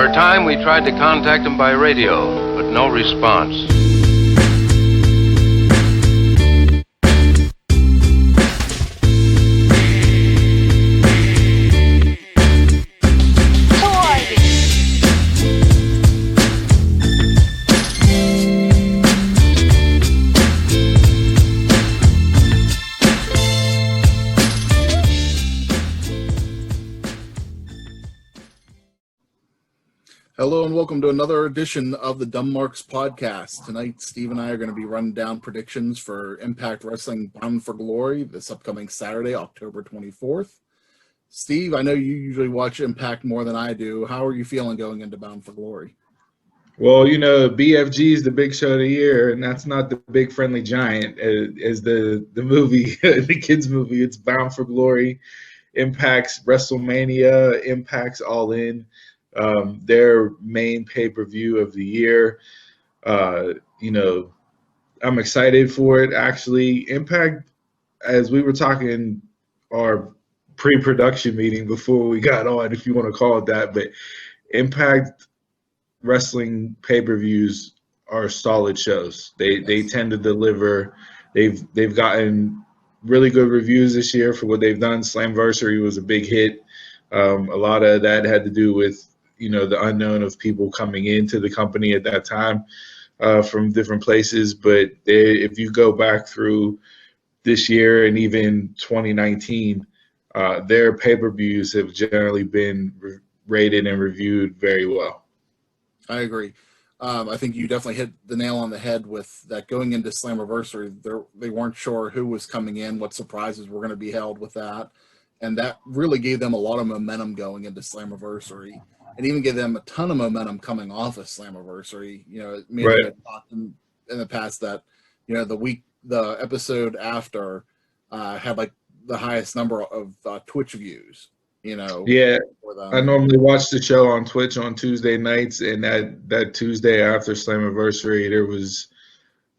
For a time, we tried to contact him by radio, but no response. Hello and welcome to another edition of the Dumb Marks podcast. Tonight, Steve and I are going to be running down predictions for Impact Wrestling Bound for Glory this upcoming Saturday, October 24th. Steve, I know you usually watch Impact more than I do. How are you feeling going into Bound for Glory? Well, you know, BFG is the big show of the year, and that's not the Big Friendly Giant as the movie, the kids' movie. It's Bound for Glory, Impact's WrestleMania, Impact's All In. Their main pay-per-view of the year. You know, I'm excited for it. Actually, Impact, as we were talking our pre-production meeting before we got on, if you want to call it that, but Impact Wrestling pay-per-views are solid shows. They tend to deliver. They've gotten really good reviews this year for what they've done. Slamversary was a big hit. A lot of that had to do with, you know, the unknown of people coming into the company at that time from different places. But if you go back through this year and even 2019, their pay-per-views have generally been rated and reviewed very well. I agree. I think you definitely hit the nail on the head with that. Going into Slammiversary, they weren't sure who was coming in, what surprises were going to be held with that. And that really gave them a lot of momentum going into Slammiversary. And even gave them a ton of momentum coming off of Slammiversary. You know, it made it talked in the past that, you know, the episode after had like the highest number of Twitch views. You know, yeah. I normally watch the show on Twitch on Tuesday nights, and that Tuesday after Slammiversary, there was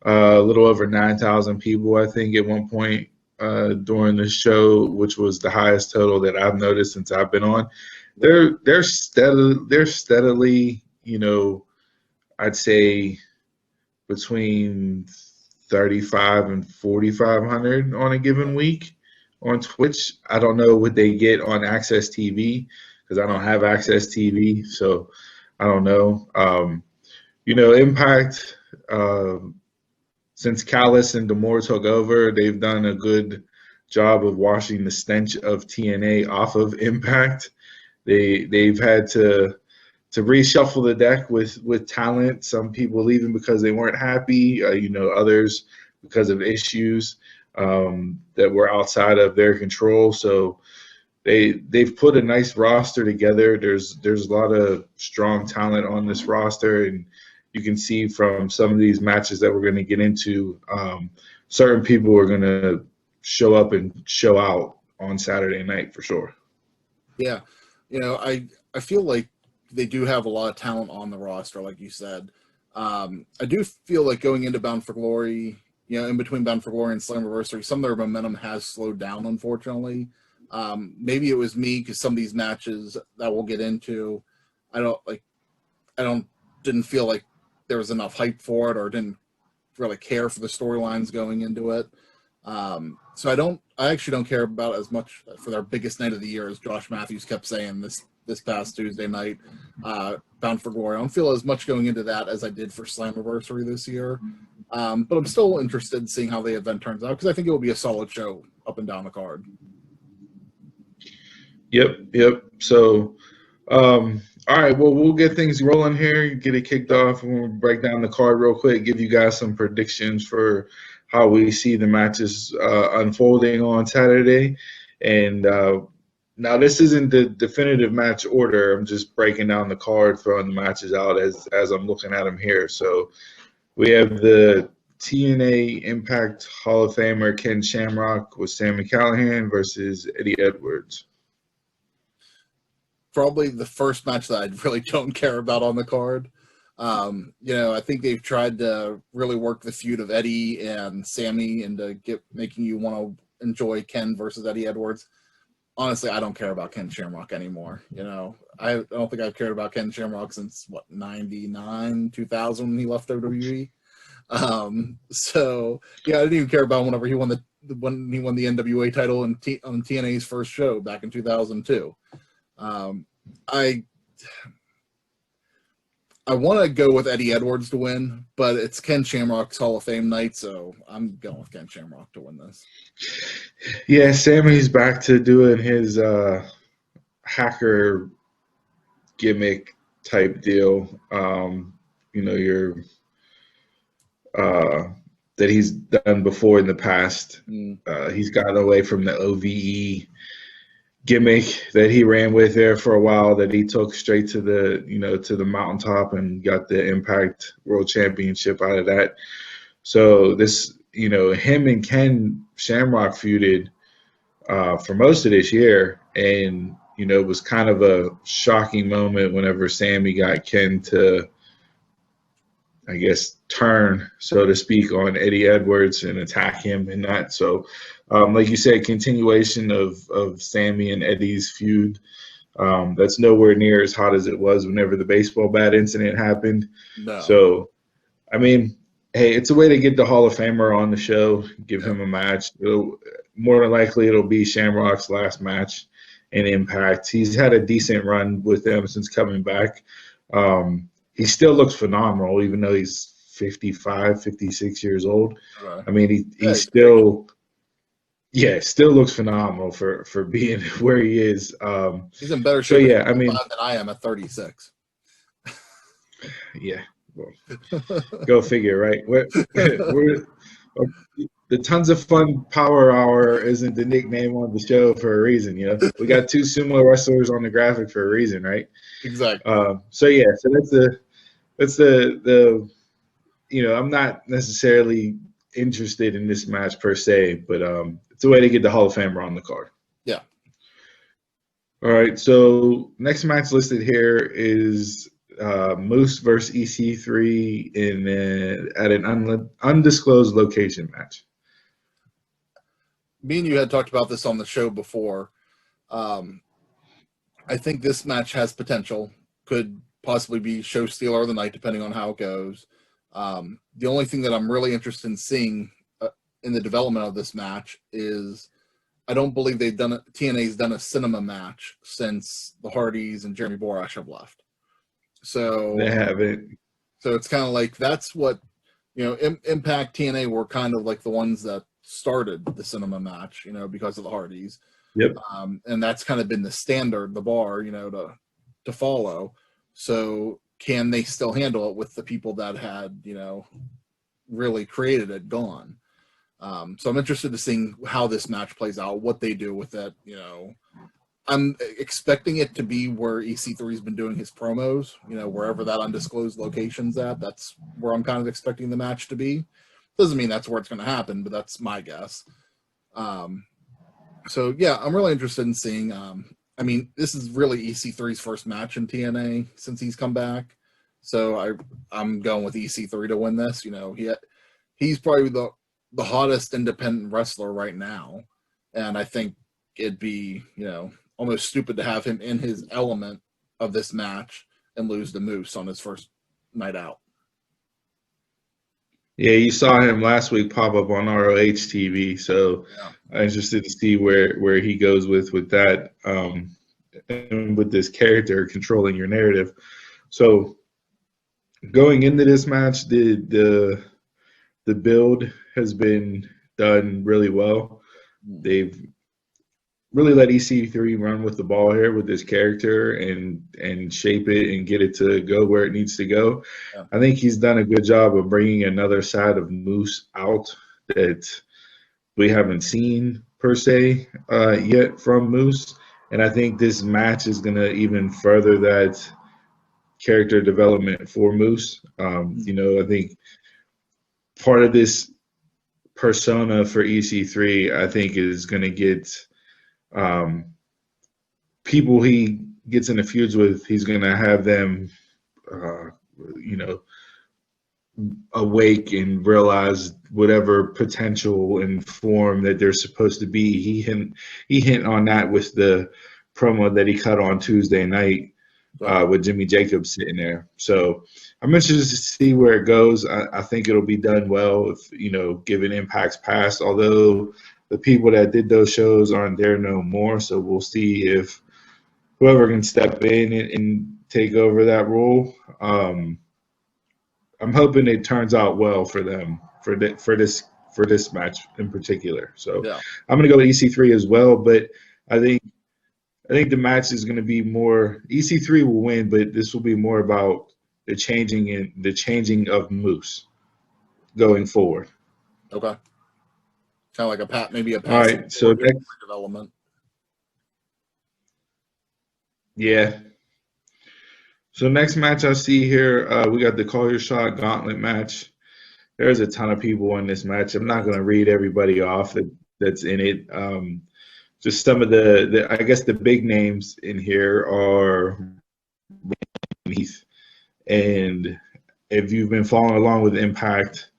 a little over 9,000 people, I think, at one point during the show, which was the highest total that I've noticed since I've been on. They're steadily, you know, I'd say between 35 and 4,500 on a given week on Twitch. I don't know what they get on Access TV because I don't have Access TV, so I don't know. You know, Impact, since Callis and D'Amore took over, they've done a good job of washing the stench of TNA off of Impact. They've had to reshuffle the deck with talent. Some people leaving because they weren't happy. You know, others because of issues that were outside of their control. So they've put a nice roster together. There's a lot of strong talent on this roster, and you can see from some of these matches that we're going to get into, certain people are going to show up and show out on Saturday night for sure. Yeah. You know, I feel like they do have a lot of talent on the roster, like you said. I do feel like going into Bound for Glory, you know, in between Bound for Glory and Slammiversary, some of their momentum has slowed down, unfortunately. Maybe it was me because some of these matches that we'll get into, didn't feel like there was enough hype for it, or didn't really care for the storylines going into it. So I actually don't care about as much for their biggest night of the year, as Josh Matthews kept saying this past Tuesday night, Bound for Glory. I don't feel as much going into that as I did for Slammiversary this year. But I'm still interested in seeing how the event turns out, because I think it will be a solid show up and down the card. Yep. So, all right, well, we'll get things rolling here, get it kicked off, and we'll break down the card real quick, give you guys some predictions for how we see the matches unfolding on Saturday. And now this isn't the definitive match order. I'm just breaking down the card, throwing the matches out as I'm looking at them here. So we have the TNA Impact Hall of Famer Ken Shamrock with Sammy Callahan versus Eddie Edwards. Probably the first match that I really don't care about on the card. You know, I think they've tried to really work the feud of Eddie and Sammy into making you want to enjoy Ken versus Eddie Edwards. honestly, I don't care about Ken Shamrock anymore. I don't think I've cared about Ken Shamrock since 99, 2000 when he left WWE. So yeah, I didn't even care about whenever he won the NWA title on TNA's first show back in 2002. I want to go with Eddie Edwards to win, but it's Ken Shamrock's Hall of Fame night, so I'm going with Ken Shamrock to win this. Yeah, Sammy's back to doing his hacker gimmick type deal. That he's done before in the past. He's gotten away from the OVE gimmick that he ran with there for a while, that he took straight to the mountaintop and got the Impact World Championship out of that. So this, him and Ken Shamrock feuded for most of this year, and it was kind of a shocking moment whenever Sammy got Ken to, I guess, turn, so to speak, on Eddie Edwards and attack him and that. So, like you said, continuation of Sammy and Eddie's feud. That's nowhere near as hot as it was whenever the baseball bat incident happened. No. So, I mean, hey, it's a way to get the Hall of Famer on the show, give him a match. More than likely, it'll be Shamrock's last match in Impact. He's had a decent run with them since coming back. He still looks phenomenal, even though he's 55, 56 years old. Right. I mean, he still looks phenomenal for being where he is. He's in better shape than I am at 36. Yeah, well, go figure, right? We're the Tons of Fun Power Hour isn't the nickname on the show for a reason. We got two similar wrestlers on the graphic for a reason, right? Exactly. So that's the I'm not necessarily interested in this match per se, but it's a way to get the Hall of Famer on the card. Yeah. All right, so next match listed here is Moose versus EC3 at an undisclosed location match. Me and you had talked about this on the show before. I think this match has potential. Could possibly be show stealer of the night, depending on how it goes. The only thing that I'm really interested in seeing in the development of this match is I don't believe TNA's done a cinema match since the Hardys and Jeremy Borash have left. So they haven't. So it's kind of like that's what Impact TNA were kind of like the ones that started the cinema match, because of the Hardys. Yep. And that's kind of been the standard, the bar, to follow. So can they still handle it with the people that had, really created it gone? So I'm interested to seeing how this match plays out, what they do with it. I'm expecting it to be where EC3's been doing his promos, wherever that undisclosed location's at. That's where I'm kind of expecting the match to be. Doesn't mean that's where it's going to happen, but that's my guess. So yeah, I'm really interested in seeing. This is really EC3's first match in TNA since he's come back. So I'm going with EC3 to win this. He's probably the hottest independent wrestler right now, and I think it'd be almost stupid to have him in his element of this match and lose to Moose on his first night out. Yeah, you saw him last week pop up on ROH TV, so I'm interested to see where he goes with that, and with this character controlling your narrative. So going into this match, the build has been done really well. They've really let EC3 run with the ball here with this character and shape it and get it to go where it needs to go. Yeah. I think he's done a good job of bringing another side of Moose out that we haven't seen per se yet from Moose. And I think this match is going to even further that character development for Moose. I think part of this persona for EC3, I think, is going to get people he gets in the feuds with. He's going to have them, awake and realize whatever potential and form that they're supposed to be. He hint on that with the promo that he cut on Tuesday night with Jimmy Jacobs sitting there. So I'm interested to see where it goes. I think it'll be done well if, given Impact's past, although the people that did those shows aren't there no more. So we'll see if whoever can step in and take over that role. I'm hoping it turns out well for them for this match in particular. So yeah. I'm going to go with EC3 as well, but I think the match is going to be more. EC3 will win, but this will be more about the changing of Moose going forward. Okay. Kind of like maybe a pass. All right. So next development. Yeah. So next match I see here, we got the Call Your Shot Gauntlet match. There's a ton of people in this match. I'm not going to read everybody off that's in it. Just some of the I guess the big names in here are Heath. And if you've been following along with Impact,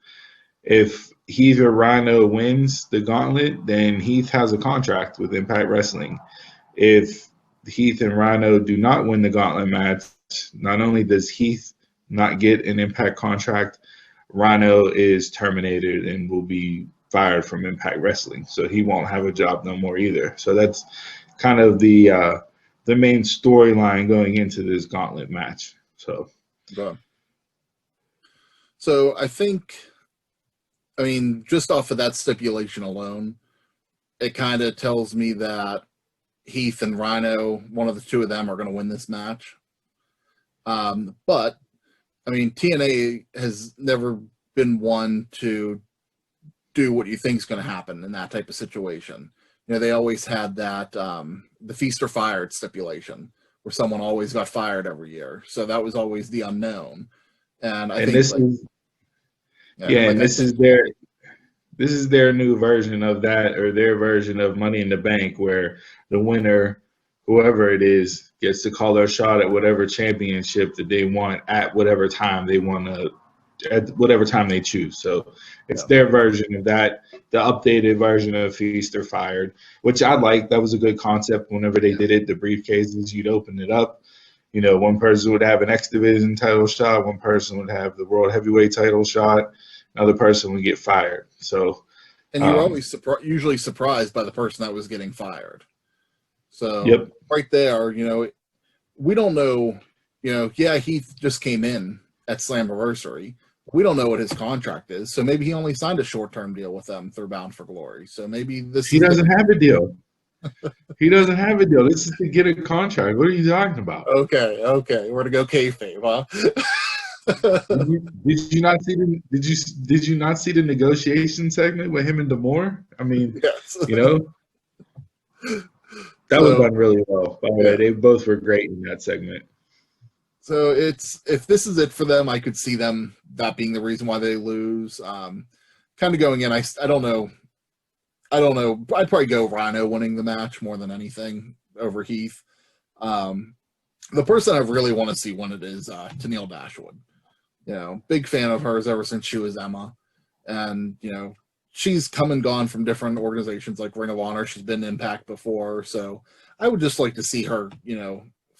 if Heath or Rhino wins the Gauntlet, then Heath has a contract with Impact Wrestling. If Heath and Rhino do not win the Gauntlet match, not only does Heath not get an Impact contract, Rhino is terminated and will be fired from Impact Wrestling. So he won't have a job no more either. So that's kind of the main storyline going into this Gauntlet match. So I mean, just off of that stipulation alone, it kind of tells me that Heath and Rhino, one of the two of them, are going to win this match. But I mean, TNA has never been one to do what you think is going to happen in that type of situation. They always had that the feast or fired stipulation, where someone always got fired every year. So that was always the unknown. And I think this is their new version of that, or their version of Money in the Bank, where the winner, whoever it is, gets to call their shot at whatever championship that they want at whatever time they want to, at whatever time they choose. So it's their version of that, the updated version of Feast or Fired, which I like. That was a good concept. Whenever they did it, the briefcases, you'd open it up. One person would have an X Division title shot, one person would have the World Heavyweight title shot, another person would get fired. So, and you were always usually surprised by the person that was getting fired. So right there, we don't know, Heath just came in at Slammiversary. We don't know what his contract is. So maybe he only signed a short-term deal with them through Bound for Glory. So maybe he doesn't have a deal. He doesn't have a deal. This is to get a contract. What are you talking about? Okay. We're to go kayfabe, huh? Did you not see the negotiation segment with him and D'Amore? I mean, yes. That was done really well. By the way, they both were great in that segment. So if this is it for them, I could see them that being the reason why they lose. Kind of going in, I don't know. I'd probably go Rhino winning the match more than anything over Heath. The person I really want to see win it is Tenille Dashwood. Big fan of hers ever since she was Emma. And, she's come and gone from different organizations like Ring of Honor. She's been Impact before. So I would just like to see her,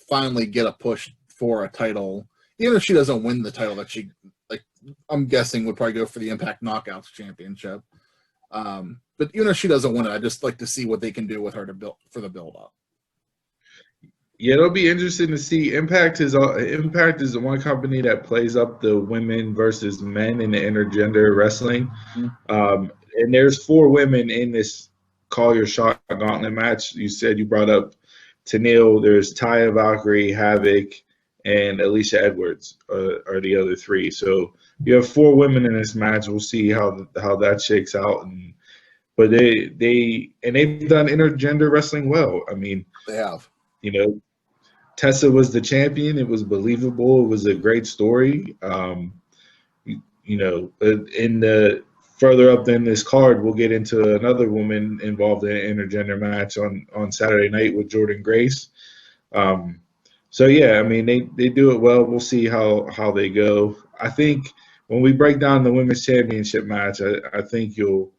finally get a push for a title. Even if she doesn't win the title that she, I'm guessing would probably go for the Impact Knockouts Championship. But even if she doesn't win it, I'd just like to see what they can do with her for the build-up. Yeah, it'll be interesting to see. Impact is the one company that plays up the women versus men in the intergender wrestling. Mm-hmm. And there's 4 women in this Call Your Shot Gauntlet match. You said you brought up Tenille. There's Taya Valkyrie, Havoc, and Alicia Edwards are the other 3. So you have 4 women in this match. We'll see how that shakes out. But they've done intergender wrestling well. I mean, they have. Tessa was the champion. It was believable. It was a great story. In the further up in this card, we'll get into another woman involved in an intergender match on Saturday night with Jordan Grace. So yeah, I mean they do it well. We'll see how they go. I think when we break down the women's championship match, I think you'll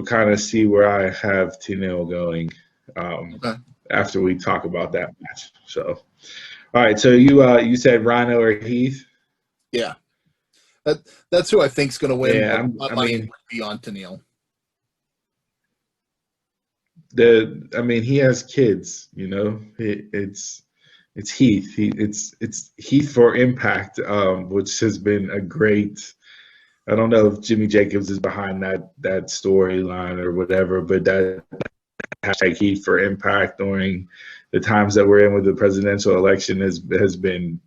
kind of see where I have Tenille going Okay. after we talk about that match. So, all right. So you said Rhino or Heath? Yeah. That's who I think's going to win. Yeah, but I my money mean, would be on Tenille. he has kids. You know, it's Heath. It's Heath for Impact, which has been a great. I don't know if Jimmy Jacobs is behind that storyline or whatever, but that hashtag Heath for Impact during the times that we're in with the presidential election has been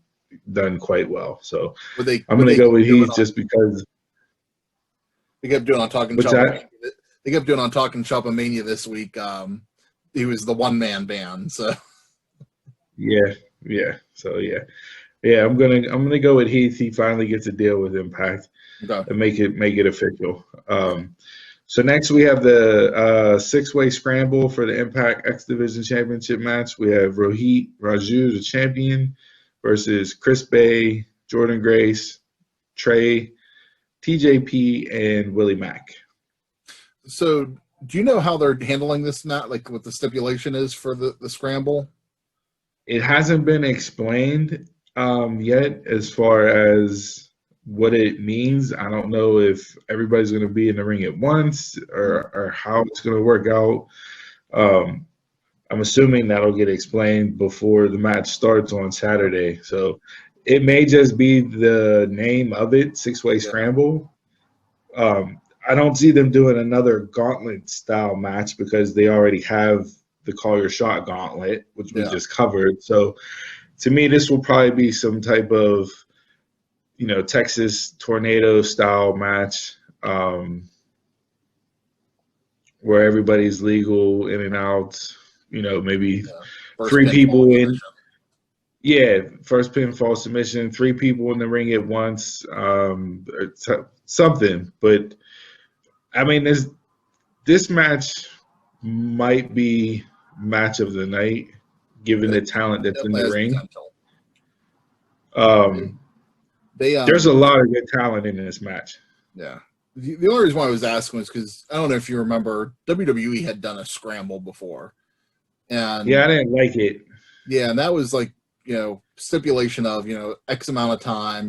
done quite well. So I'm going to go with Heath just because. They kept doing on Talking What's Shop. that? They kept doing on Talking Shop Mania this week. He was the one-man band. So Yeah. So yeah. I'm gonna go with Heath. He finally gets a deal with Impact and make it official. So next we have the six-way scramble for the Impact X Division Championship match. We have Rohit Raju, the champion, versus Chris Bay, Jordan Grace, Trey, TJP, and Willie Mack. So do you know how they're handling this match? Like what the stipulation is for the scramble? It hasn't been explained yet as far as what it means. I don't know if everybody's going to be in the ring at once or how it's going to work out. I'm assuming that'll get explained before the match starts on Saturday. So it may just be the name of it, six-way scramble. I don't see them doing another Gauntlet style match because they already have the Call Your Shot Gauntlet, which we just covered. So to me, this will probably be some type of, Texas tornado style match where everybody's legal in and out, maybe three people in. Yeah, first pinfall submission, three people in the ring at once, something. But, I mean, this match might be match of the night, given the talent that's in the ring. There's a lot of good talent in this match. Yeah. The only reason why I was asking was because I don't know if you remember, WWE had done a scramble before. And yeah, I didn't like it. Yeah, and that was like, stipulation of, X amount of time,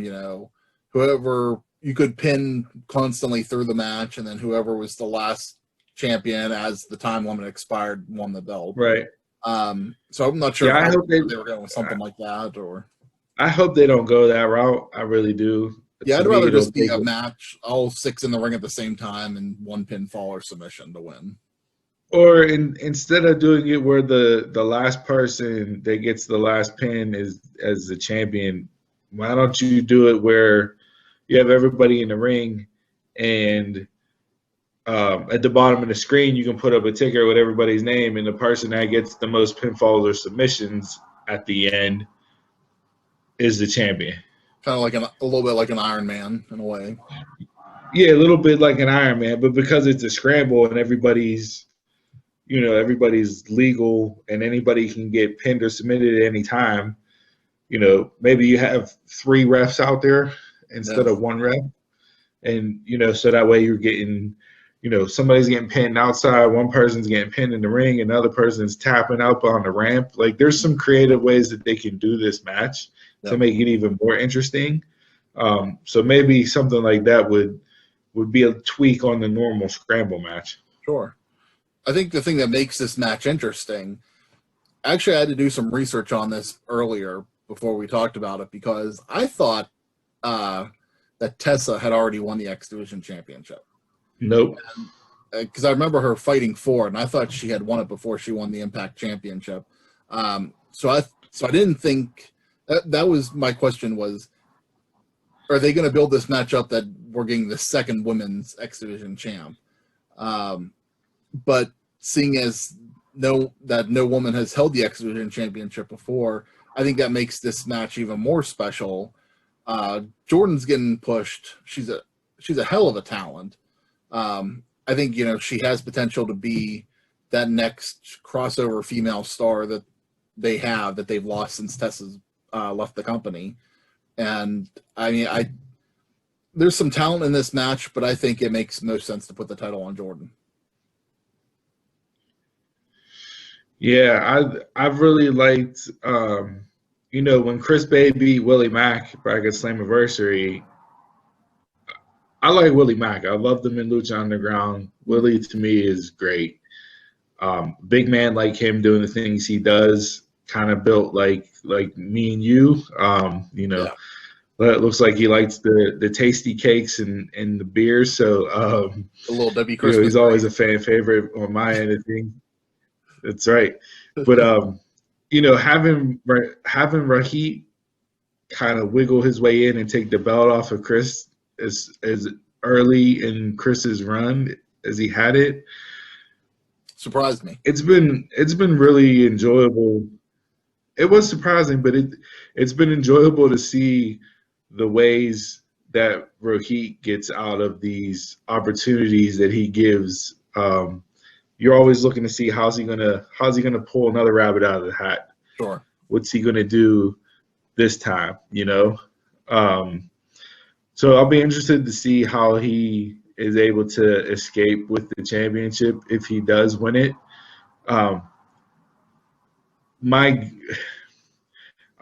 whoever you could pin constantly through the match, and then whoever was the last champion as the time limit expired won the belt. Right. So I'm not sure I hope they were going with something like that, or I hope they don't go that route. I really do. Yeah, I'd rather just be a match, all six in the ring at the same time, and one pinfall or submission to win. Or instead of doing it where the last person that gets the last pin is as the champion, why don't you do it where you have everybody in the ring and at the bottom of the screen you can put up a ticker with everybody's name, and the person that gets the most pinfalls or submissions at the end is the champion. Kind of like a little bit like an Iron Man in a way. Yeah, a little bit like an Iron Man, but because it's a scramble and everybody's legal and anybody can get pinned or submitted at any time, maybe you have three refs out there instead of one ref. And, so that way you're getting, somebody's getting pinned outside, one person's getting pinned in the ring, another person's tapping up on the ramp. Like there's some creative ways that they can do this match to make it even more interesting. So maybe something like that would be a tweak on the normal scramble match. Sure. I think the thing that makes this match interesting, actually I had to do some research on this earlier before we talked about it, because I thought that Tessa had already won the X Division Championship. Nope. Because I remember her fighting for it, and I thought she had won it before she won the Impact Championship. So I didn't think that was my question was, are they going to build this match up that we're getting the second women's X Division champ? But seeing as no woman has held the X Division Championship before, I think that makes this match even more special. Jordan's getting pushed. She's a hell of a talent. I think she has potential to be that next crossover female star that they've lost since Tessa's left the company. And I mean, there's some talent in this match, but I think it makes most sense to put the title on Jordan. Yeah, I've really liked, when Chris Bay beat Willie Mack back at Slammiversary. I like Willie Mack. I love him in Lucha Underground. Willie to me is great. Big man like him doing the things he does, kind of built like me and you. Yeah. But it looks like he likes the tasty cakes and the beers. So The little Debbie Christmas. he's always a fan favorite on my end of things. That's right. But having Rahit kind of wiggle his way in and take the belt off of Chris as early in Chris's run as he had it surprised me. It's been really enjoyable. It was surprising, but it's been enjoyable to see the ways that Rohit gets out of these opportunities that he gives. You're always looking to see how's he gonna pull another rabbit out of the hat. Sure. What's he gonna do this time? So I'll be interested to see how he is able to escape with the championship if he does win it. I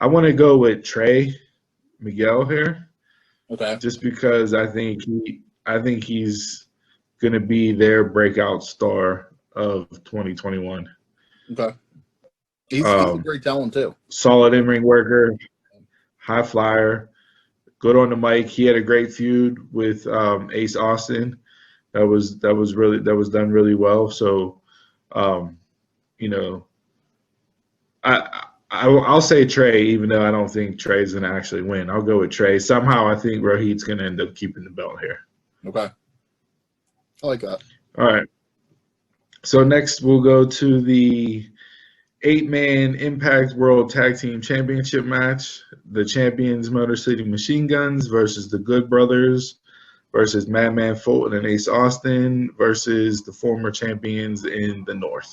want to go with Trey Miguel here. Okay. Just because I think he's going to be their breakout star of 2021. Okay. He's a great talent too. Solid in-ring worker, high flyer, good on the mic. He had a great feud with Ace Austin. That was done really well. So, I'll say Trey, even though I don't think Trey's going to actually win. I'll go with Trey. Somehow I think Rohit's going to end up keeping the belt here. Okay. I like that. All right. So next we'll go to the 8-man Impact World Tag Team Championship match. The champions, Motor City Machine Guns versus the Good Brothers versus Madman Fulton and Ace Austin versus the former champions in the North.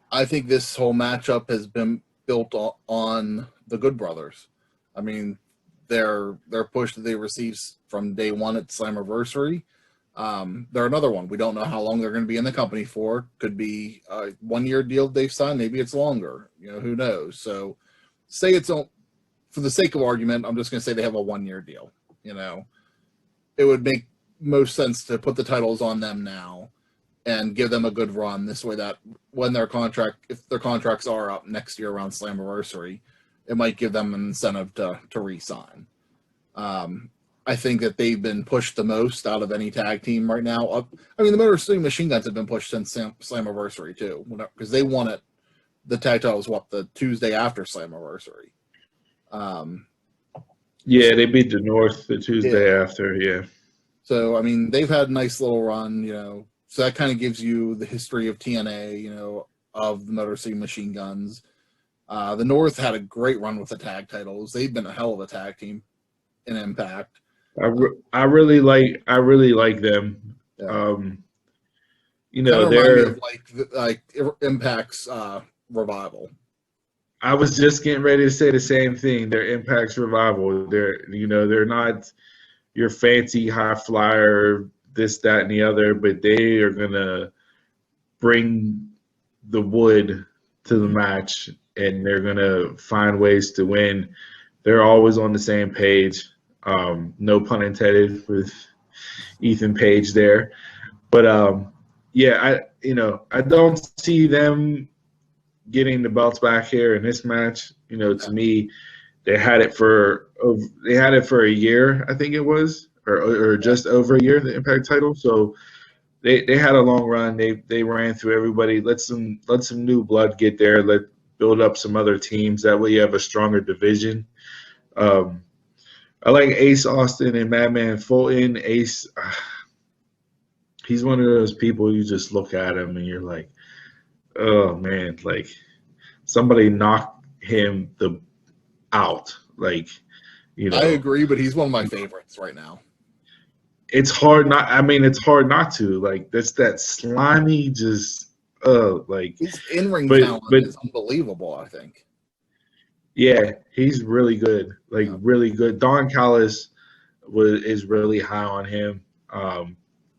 I think this whole matchup has been built on the Good Brothers. I mean, their push that they received from day one at Slammiversary. They're another one. We don't know how long they're going to be in the company for. Could be a 1-year deal they've signed. Maybe it's longer. Who knows? So say it's for the sake of argument, I'm just going to say they have a 1-year deal. It would make most sense to put the titles on them now and give them a good run this way, that when if their contracts are up next year around Slammiversary, it might give them an incentive to re-sign. I think that they've been pushed the most out of any tag team right now. The Motor City Machine Guns have been pushed since Slammiversary too, because they won it. The tag title was the Tuesday after Slammiversary. Yeah, they beat the North the Tuesday after. Yeah. So they've had a nice little run. So that kind of gives you the history of TNA, of the Motor City Machine Guns. The North had a great run with the tag titles. They've been a hell of a tag team in Impact. I really like them. Yeah. They're like Impact's Revival. I was just getting ready to say the same thing. They're Impact's Revival. They're not your fancy high flyer, this, that, and the other, but they are gonna bring the wood to the match, and they're gonna find ways to win. They're always on the same page. No pun intended with Ethan Page there, but I don't see them getting the belts back here in this match. To me, they had it for a year, I think it was, or just over a year, the Impact title. So they had a long run. They ran through everybody. Let some new blood get there. Build up some other teams. That way you have a stronger division. I like Ace Austin and Madman Fulton. Ace, he's one of those people you just look at him and you're like, oh man, like somebody knocked him out. I agree, but he's one of my favorites right now. It's hard not to. Like, that's that slimy, just his in-ring talent is unbelievable, I think. Yeah, he's really good. Really good. Don Callis, is really high on him.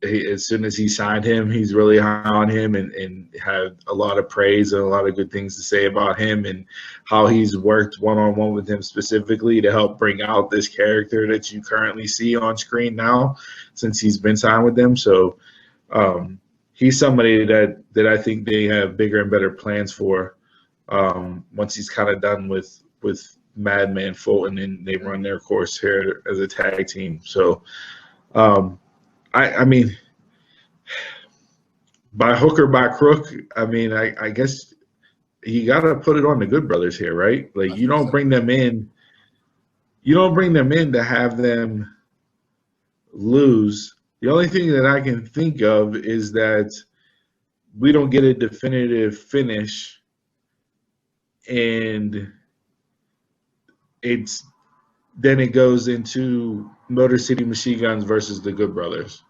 As soon as he signed him, he's really high on him and had a lot of praise and a lot of good things to say about him and how he's worked one-on-one with him specifically to help bring out this character that you currently see on screen now since he's been signed with them. So he's somebody that I think they have bigger and better plans for once he's kind of done with Madman Fulton and they run their course here as a tag team. So I mean, by hook or by crook, I mean, I guess you got to put it on the Good Brothers here, right? Like you don't bring them in to have them lose. The only thing that I can think of is that we don't get a definitive finish and then it goes into Motor City Machine Guns versus the Good Brothers.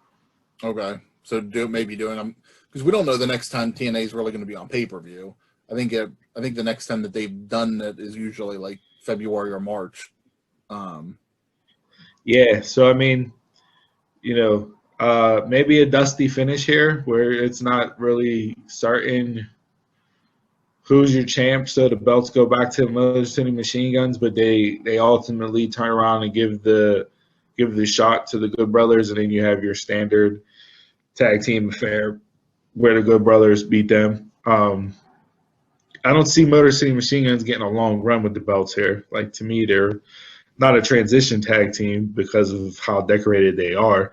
Okay, so maybe doing them because we don't know the next time TNA is really going to be on pay-per-view. I think the next time that they've done it is usually like February or March. Yeah, so I mean, maybe a dusty finish here where it's not really certain who's your champ, so the belts go back to Motor City Machine Guns, but they ultimately turn around and give the shot to the Good Brothers, and then you have your standard tag team affair where the Good Brothers beat them. I don't see Motor City Machine Guns getting a long run with the belts here. Like, to me, they're not a transition tag team because of how decorated they are,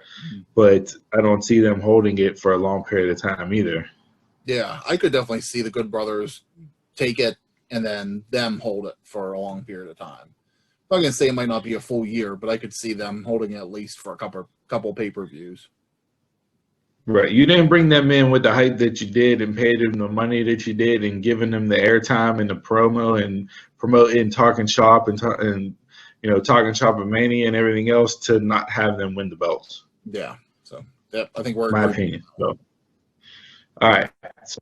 but I don't see them holding it for a long period of time either. Yeah, I could definitely see the Good Brothers take it and then them hold it for a long period of time. I'm not going to say it might not be a full year, but I could see them holding it at least for a couple pay-per-views. Right. You didn't bring them in with the hype that you did and paid them the money that you did and giving them the airtime and the promo and promoting Talking Shop and Talking Shop and Mania and everything else to not have them win the belts. Yeah. So, yeah, I think we're my opinion. So, all right. So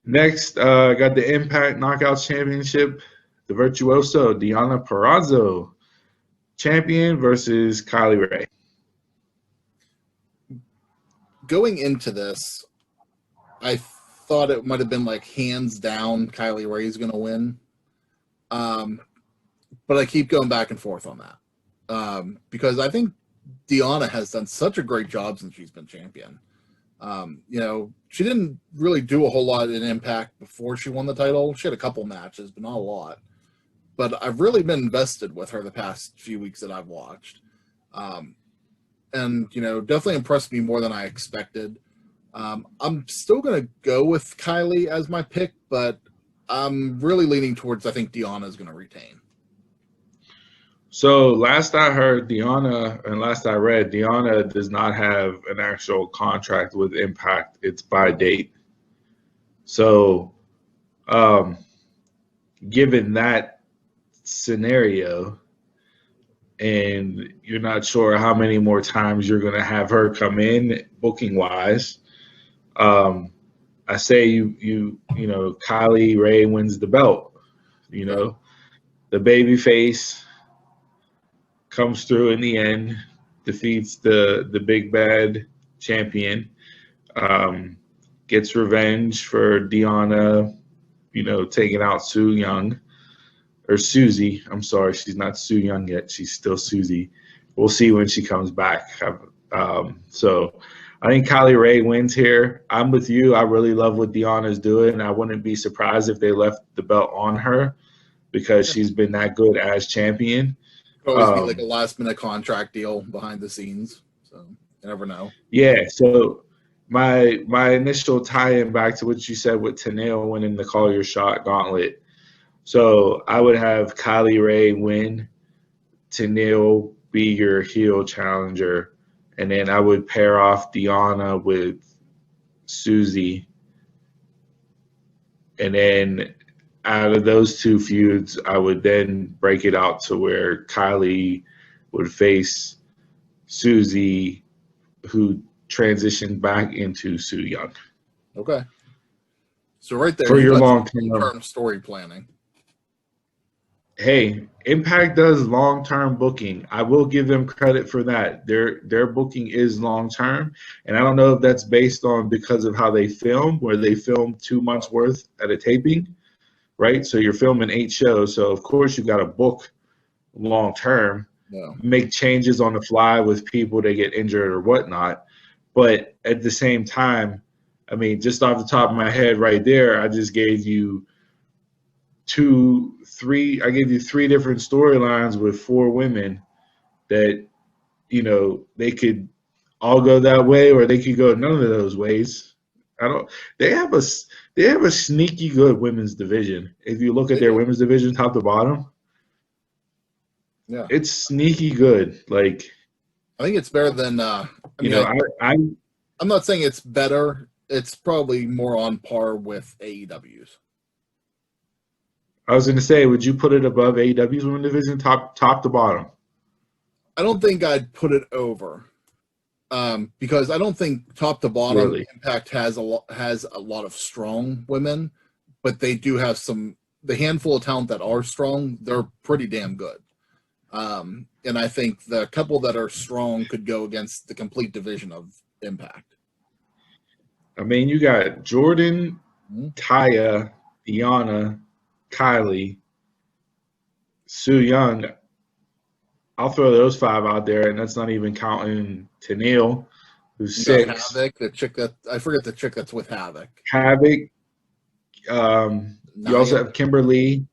next, got the Impact Knockouts Championship. The Virtuoso, Deonna Purrazzo, champion versus Kylie Rae. Going into this, I thought it might have been like hands down Kylie Rae's going to win. But I keep going back and forth on that. Because I think Deonna has done such a great job since she's been champion. She didn't really do a whole lot in Impact before she won the title. She had a couple matches, but not a lot. But I've really been invested with her the past few weeks that I've watched. And definitely impressed me more than I expected. I'm still going to go with Kylie as my pick, but I'm really leaning towards I think Deonna is going to retain. So last I heard, Deonna, and last I read, Deonna does not have an actual contract with Impact. It's by date. So given that scenario, and you're not sure how many more times you're going to have her come in booking wise, I say Kylie Rae wins the belt. The babyface comes through in the end, defeats the big bad champion, gets revenge for Deonna, taking out Su Yung. Or Susie. I'm sorry, she's not Su Yung yet. She's still Susie. We'll see when she comes back. So I think Kylie Rae wins here. I'm with you. I really love what Deonna's doing. I wouldn't be surprised if they left the belt on her because she's been that good as champion. Always be like a last-minute contract deal behind the scenes. So you never know. Yeah, so my initial tie-in back to what you said with Tenille winning the Call Your Shot Gauntlet. So I would have Kylie Rae win, Tenille be your heel challenger, and then I would pair off Deonna with Susie. And then out of those two feuds, I would then break it out to where Kylie would face Susie, who transitioned back into Su Yung. Okay. So right there, for your long-term story planning. hey, Impact does long-term booking. I will give them credit for that. Their booking is long-term, and I don't know if that's based on because of how they film, where they film 2 months worth at a taping, right? So you're filming 8 shows, so of course you got to book long-term, No. make changes on the fly with people that get injured or whatnot. But at the same time, I mean, just off the top of my head right there, I just gave you I gave you 3 different storylines with 4 women that, they could all go that way or they could go none of those ways. I don't. They have a sneaky good women's division. If you look at their women's division top to bottom, Yeah. it's sneaky good. Like, I think it's better than. I'm not saying it's better. It's probably more on par with AEW's. I was going to say, would you put it above AEW's women's division, top to bottom? I don't think I'd put it over, because I don't think top to bottom Really? Impact has a lot of strong women, but they do have the handful of talent that are strong. They're pretty damn good, and I think the couple that are strong could go against the complete division of Impact. I mean, you got Jordan, Taya, Deanna, Kylie, Su Young. I'll throw those 5 out there, and that's not even counting Tenille, who's You 6. got Havoc, I forget the chick that's with Havoc. Havoc. You also have Kimberly,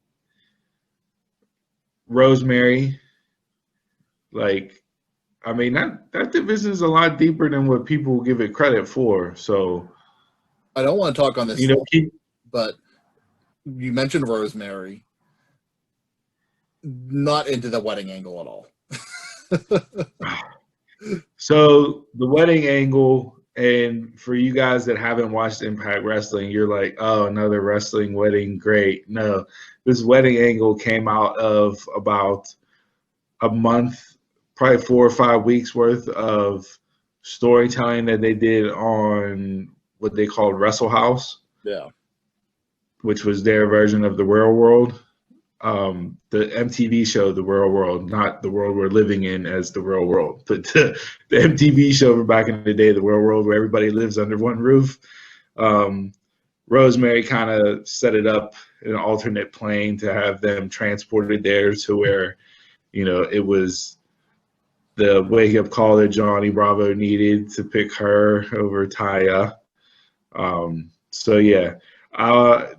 Rosemary. Like, I mean, that division is a lot deeper than what people give it credit for. So, I don't want to talk on this, but you mentioned Rosemary. Not into the wedding angle at all. So the wedding angle, and for you guys that haven't watched Impact Wrestling, you're like, oh, another wrestling wedding, great. No, this wedding angle came out of about a month, probably 4 or 5 weeks worth of storytelling that they did on what they called Wrestle House. Yeah. Which was their version of the Real World. The MTV show, The Real World, not the world we're living in as the real world, but the MTV show from back in the day, The Real World, where everybody lives under one roof. Rosemary kind of set it up in an alternate plane to have them transported there to where, it was the wake-up call that Johnny Bravo needed to pick her over Taya. So, yeah.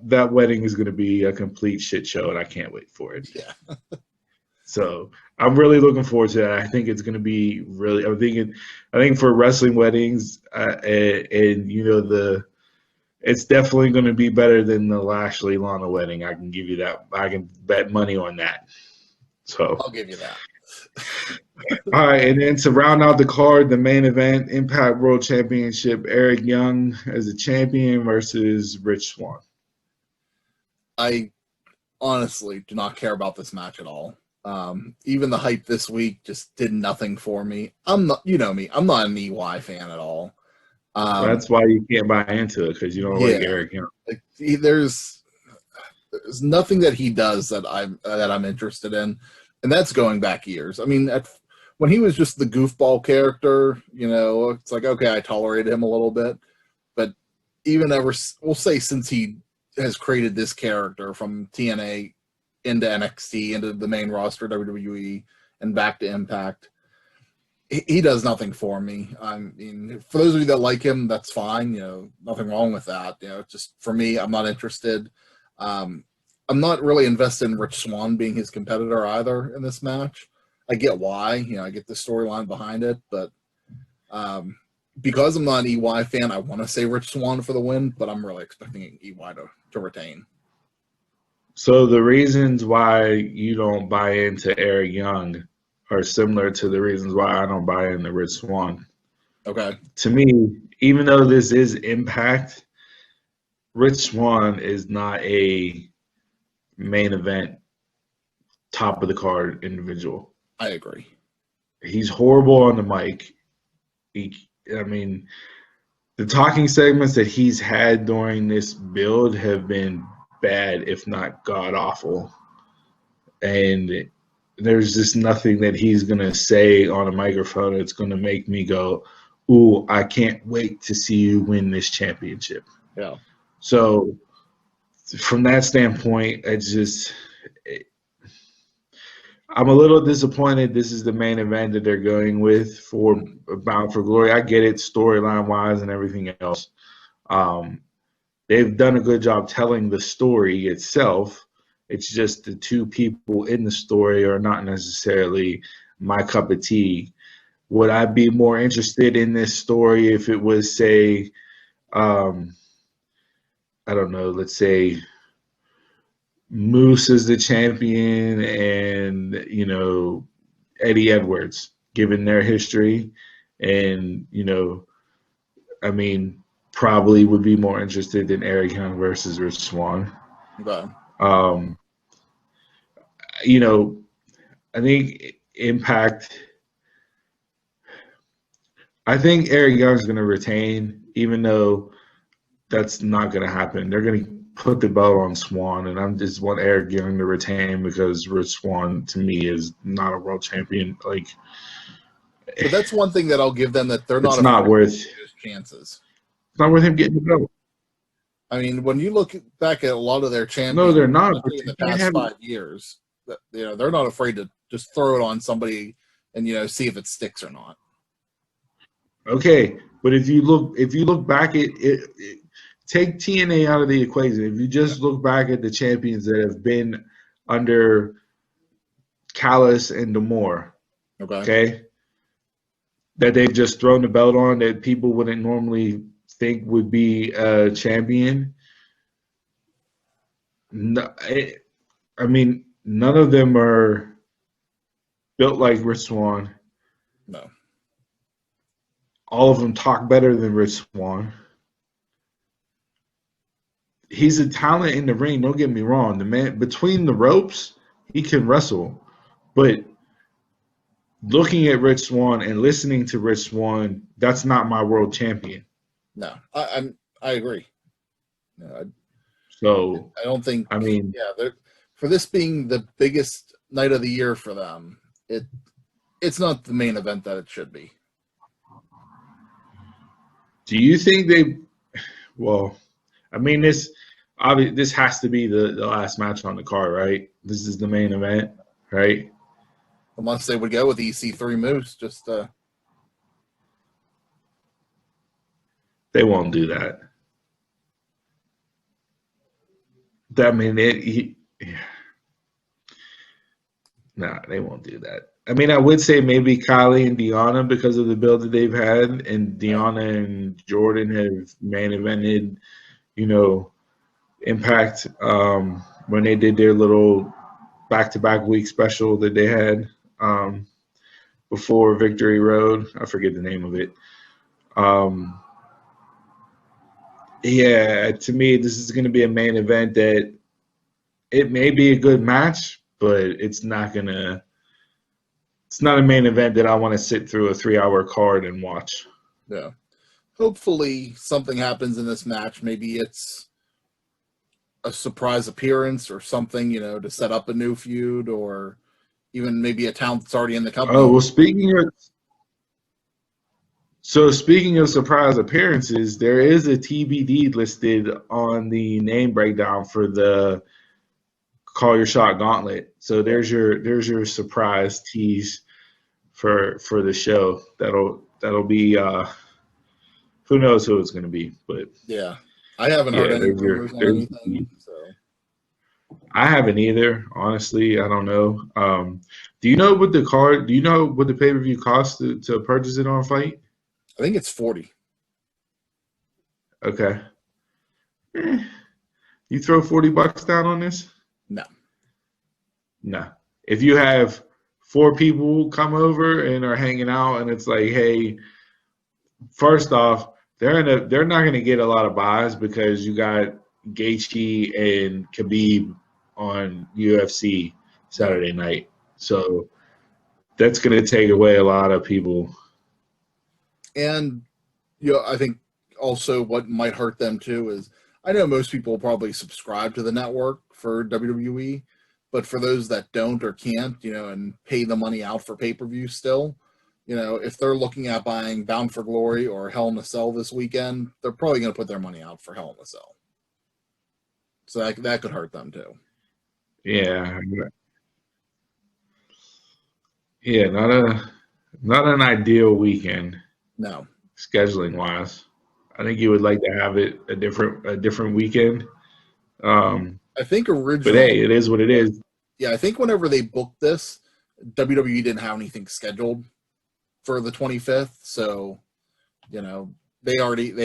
That wedding is going to be a complete shit show, and I can't wait for it. Yeah. So I'm really looking forward to that. I think it's going to be really. I think for wrestling weddings, it's definitely going to be better than the Lashley Lana wedding. I can give you that. I can bet money on that. So I'll give you that. All right, and then to round out the card, the main event, Impact World Championship, Eric Young as a champion versus Rich Swann. I honestly do not care about this match at all. Even the hype this week just did nothing for me. I'm not, me, I'm not an EY fan at all. That's why you can't buy into it, because you don't like Eric Young. There's nothing that he does that I'm interested in, and that's going back years. I mean, when he was just the goofball character, it's like, okay, I tolerated him a little bit, but we'll say since he has created this character from TNA into NXT, into the main roster, WWE, and back to Impact, he does nothing for me. I mean, for those of you that like him, that's fine. Nothing wrong with that. Just for me, I'm not interested. I'm not really invested in Rich Swann being his competitor either in this match. I get why. I get the storyline behind it, but because I'm not an EY fan, I want to say Rich Swann for the win, but I'm really expecting EY to retain. So the reasons why you don't buy into Eric Young are similar to the reasons why I don't buy into Rich Swann. Okay. To me, even though this is Impact, Rich Swann is not a main event, top of the card individual. I agree. He's horrible on the mic. The talking segments that he's had during this build have been bad, if not god awful. and there's just nothing that he's gonna say on a microphone that's gonna make me go, "Ooh, I can't wait to see you win this championship." Yeah. So from that standpoint, I'm a little disappointed. This is the main event that they're going with for Bound for Glory. I get it, storyline wise and everything else. They've done a good job telling the story itself. It's just the two people in the story are not necessarily my cup of tea. Would I be more interested in this story if it was, say, I don't know, let's say Moose is the champion and, Eddie Edwards, given their history. And, I mean, probably would be more interested in Eric Young versus Rich Swann. Okay. I think Impact. I think Eric Young's going to retain, even though that's not going to happen. They're going to put the belt on Swann, and I just want Eric Young to retain because Rich Swann, to me, is not a world champion. Like, But that's one thing that I'll give them, that they're not it's not worth his chances. It's not worth him getting the belt. I mean, when you look back at a lot of their champions, No, they're not. in the past 5 years, that they're not afraid to just throw it on somebody and see if it sticks or not. Okay, but if you look back at it, take TNA out of the equation. If you just look back at the champions that have been under Callis and D'Amore, okay, that they've just thrown the belt on that people wouldn't normally think would be a champion. No, I mean, none of them are built like Rich Swann. No. All of them talk better than Rich Swann. He's a talent in the ring, don't get me wrong. The man between the ropes, he can wrestle. But looking at Rich Swann and listening to Rich Swann, that's not my world champion. No, I agree. No, I don't think. I mean, for this being the biggest night of the year for them, it's not the main event that it should be. Do you think they? Well, I mean, this has to be the last match on the card, right? This is the main event, right? Unless they would go with EC3 Moose, just they won't do that. I mean, they won't do that. I mean, I would say maybe Kylie and Deonna because of the build that they've had, and Deonna and Jordan have main evented, Impact when they did their little back-to-back week special that they had before Victory Road. I forget the name of it. To me, this is going to be a main event that it may be a good match, but it's not a main event that I want to sit through a 3-hour card and watch. Yeah. Hopefully something happens in this match. Maybe it's a surprise appearance or something, to set up a new feud, or even maybe a talent that's already in the company. Oh, well, speaking of surprise appearances, there is a TBD listed on the name breakdown for the Call Your Shot Gauntlet. So there's your surprise tease for the show. That'll be who knows who it's going to be, but yeah, I haven't heard any rumors on anything. So I haven't either. Honestly, I don't know. Do you know what the pay-per-view costs to purchase it on Fight? I think it's $40. Okay. You throw $40 down on this? No. If you have 4 people come over and are hanging out, and it's like, hey, first off, they're not going to get a lot of buys because you got Gaethje and Khabib on UFC Saturday night, so that's going to take away a lot of people. And I think also what might hurt them too is, I know most people probably subscribe to the network for WWE, But for those that don't or can't, and pay the money out for pay-per-view still, if they're looking at buying Bound for Glory or Hell in a Cell this weekend, they're probably going to put their money out for Hell in a Cell. So that could hurt them too. Yeah. Yeah, not an ideal weekend. No. Scheduling wise. I think you would like to have it a different weekend. I think originally, but hey, it is what it is. Yeah, I think whenever they booked this, WWE didn't have anything scheduled for the 25th, so they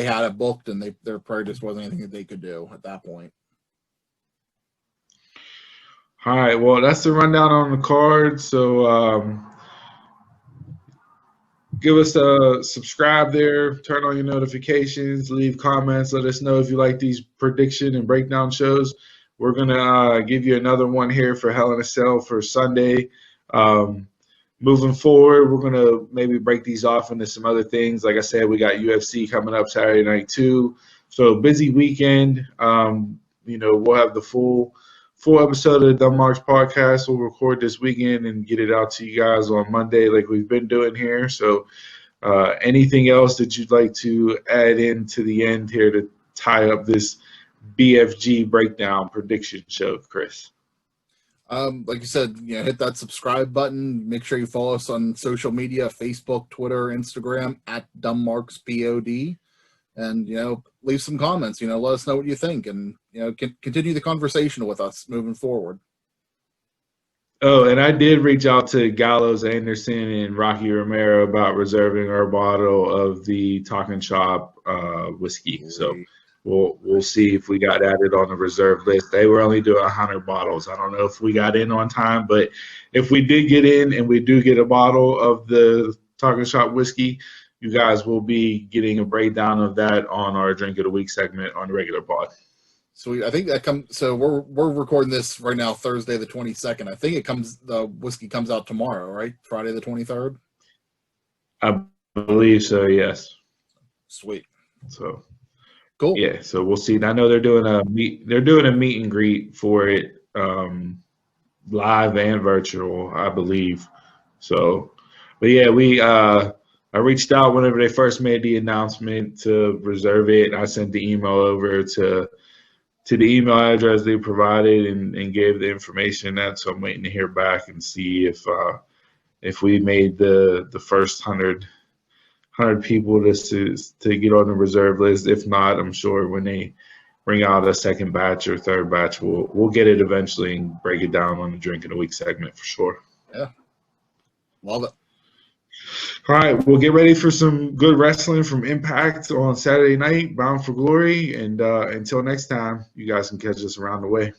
had it booked, and there probably just wasn't anything that they could do at that point. All right, well, that's the rundown on the card. So give us a subscribe there, turn on your notifications, leave comments, let us know if you like these prediction and breakdown shows. We're going to give you another one here for Hell in a Cell for Sunday. Moving forward, we're going to maybe break these off into some other things. Like I said, we got UFC coming up Saturday night too. So busy weekend. We'll have the full episode of the Dumb Marks podcast. We'll record this weekend and get it out to you guys on Monday like we've been doing here. So anything else that you'd like to add in to the end here to tie up this BFG breakdown prediction show, Chris? Like you said, hit that subscribe button. Make sure you follow us on social media, Facebook, Twitter, Instagram, at DumbMarksPOD. And, leave some comments, let us know what you think, and, continue the conversation with us moving forward. Oh, and I did reach out to Gallows Anderson and Rocky Romero about reserving our bottle of the Talking Shop whiskey. Great. So we'll see if we got added on the reserve list. They were only doing 100 bottles. I don't know if we got in on time, but if we did get in and we do get a bottle of the Talking Shop whiskey, you guys will be getting a breakdown of that on our Drink of the Week segment on the regular pod. So I think that comes. So we're recording this right now, Thursday the 22nd. I think the whiskey comes out tomorrow, right? Friday the 23rd. I believe so. Yes. Sweet. So cool. Yeah. So we'll see. I know they're doing a meet and greet for it, live and virtual, I believe. So, but yeah, I reached out whenever they first made the announcement to reserve it. I sent the email over to the email address they provided and gave the information that. So I'm waiting to hear back and see if we made the first 100 people to get on the reserve list. If not, I'm sure when they bring out a second batch or third batch, we'll get it eventually and break it down on the Drink of the Week segment for sure. Yeah, love it. All right, we'll get ready for some good wrestling from Impact on Saturday night, Bound for Glory. And until next time, you guys can catch us around the way.